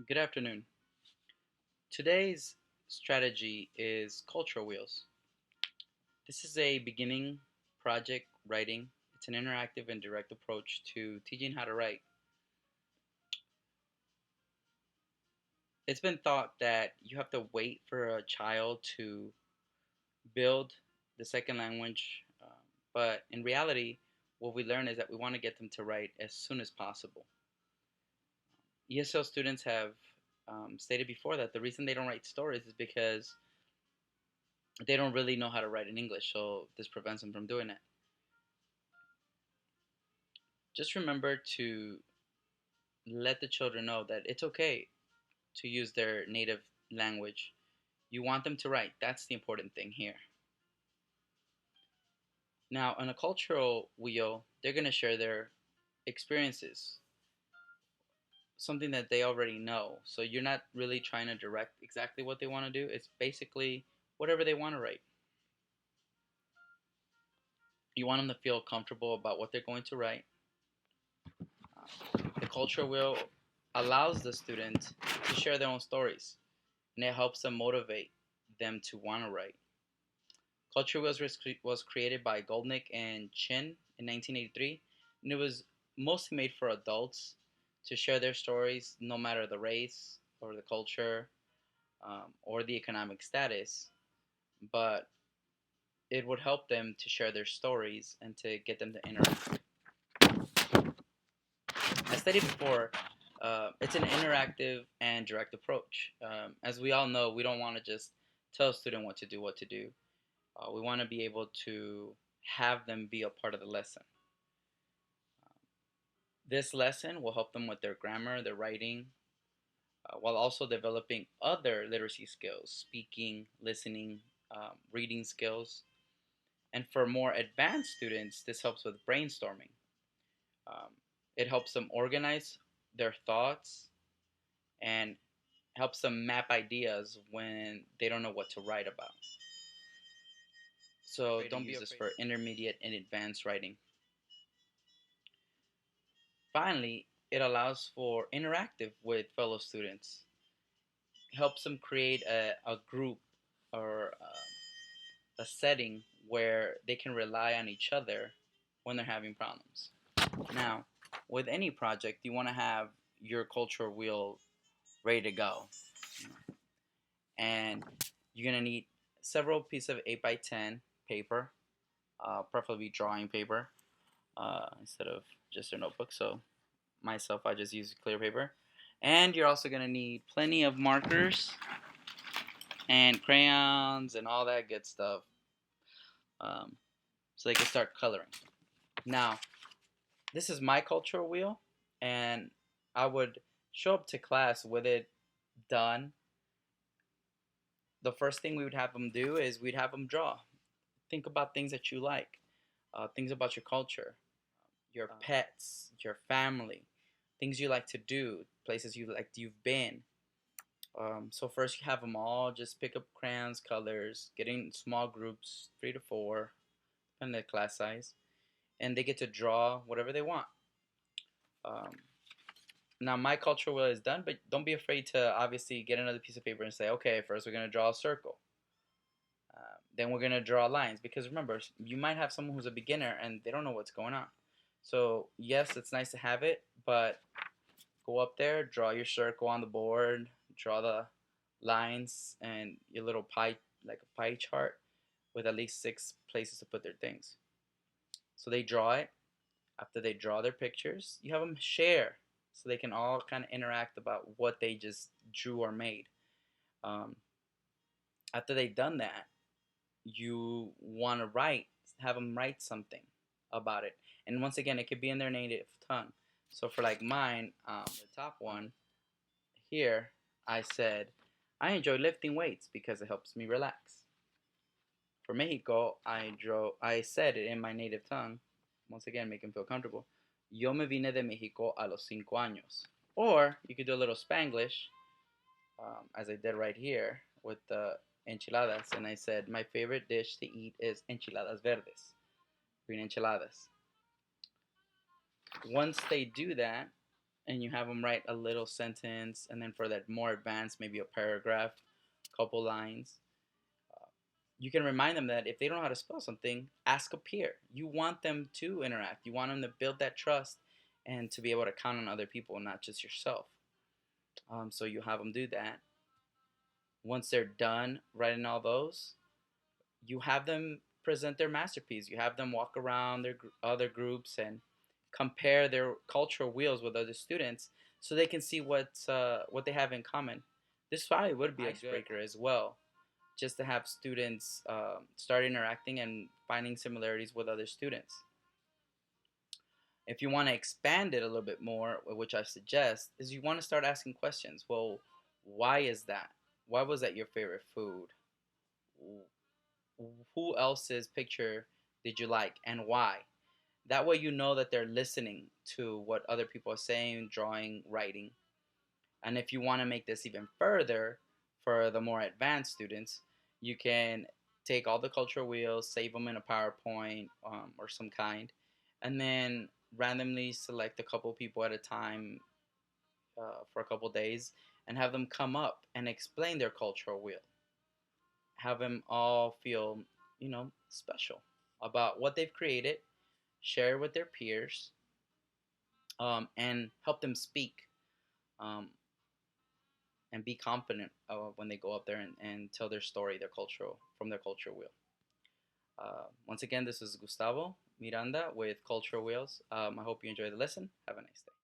Good afternoon. Today's strategy is Cultural Wheels. This is a beginning project writing. It's an interactive and direct approach to teaching how to write. It's been thought that you have to wait for a child to build the second language, but in reality, what we learn is that we want to get them to write as soon as possible. ESL students have stated before that the reason they don't write stories is because they don't really know how to write in English, so this prevents them from doing it. Just remember to let the children know that it's okay to use their native language. You want them to write. That's the important thing here. Now, on a cultural wheel, they're going to share their experiences, something that they already know. So you're not really trying to direct exactly what they want to do. It's basically whatever they want to write. You want them to feel comfortable about what they're going to write. The cultural wheel allows the student to share their own stories, and it helps them motivate them to want to write. Culture was created by Goldnick and Chin in 1983, and it was mostly made for adults to share their stories, no matter the race or the culture or the economic status. But it would help them to share their stories and to get them to interact. As stated before, it's an interactive and direct approach. As we all know, we don't want to just tell a student what to do. We want to be able to have them be a part of the lesson. This lesson will help them with their grammar, their writing, while also developing other literacy skills, speaking, listening, reading skills. And for more advanced students, this helps with brainstorming. Um, it helps them organize their thoughts and helps them map ideas when they don't know what to write about. So don't be this for intermediate and advanced writing. Finally, it allows for interactive with fellow students. Helps them create a group or a setting where they can rely on each other when they're having problems. Now, with any project, you want to have your cultural wheel ready to go. And you're going to need several pieces of 8 by 10 paper, preferably drawing paper instead of just a notebook. So myself, I just use clear paper. And you're also going to need plenty of markers and crayons and all that good stuff um, so they can start coloring. Now, this is my cultural wheel, and I would show up to class with it done. The first thing we would have them do is we'd have them draw. Think about things that you like, things about your culture, your pets, your family, things you like to do, places you've been. So first you have them all just pick up crayons, colors, get in small groups, 3 to 4, depending on the class size, and they get to draw whatever they want. Um, Now my culture wheel is done, but don't be afraid to obviously get another piece of paper and say, okay, first we're gonna draw a circle. Then we're gonna draw lines because remember, you might have someone who's a beginner and they don't know what's going on. So yes, it's nice to have it, but go up there, draw your circle on the board, draw the lines and your little pie, like a pie chart with at least 6 places to put their things. So they draw it. After they draw their pictures, you have them share so they can all kind of interact about what they just drew or made. Um, After they've done that, you want to have them write something about it. And once again, it could be in their native tongue. So for like mine, the top one here, I said, I enjoy lifting weights because it helps me relax. For Mexico, I said it in my native tongue, once again, make them feel comfortable. Yo me vine de México a los 5 años. Or you could do a little Spanglish, as I did right here with the enchiladas, and I said my favorite dish to eat is enchiladas verdes, green enchiladas. Once they do that, and you have them write a little sentence, and then for that more advanced, maybe a paragraph, couple lines. You can remind them that if they don't know how to spell something, ask a peer. You want them to interact. You want them to build that trust and to be able to count on other people, not just yourself. So you have them do that. Once they're done writing all those, you have them present their masterpiece. You have them walk around their other groups and compare their cultural wheels with other students, so they can see what they have in common. This probably would be a icebreaker as well, just to have students start interacting and finding similarities with other students. If you want to expand it a little bit more, which I suggest, is you want to start asking questions. Well, why is that? Why was that your favorite food? Who else's picture did you like and why? That way you know that they're listening to what other people are saying, drawing, writing. And if you want to make this even further for the more advanced students, you can take all the cultural wheels, save them in a PowerPoint or some kind, and then randomly select a couple people at a time for a couple days and have them come up and explain their cultural wheel. Have them all feel, special about what they've created, share with their peers, and help them speak um, and be confident when they go up there and tell their story, their cultural wheel. Once again, this is Gustavo Miranda with Cultural Wheels. I hope you enjoy the lesson. Have a nice day.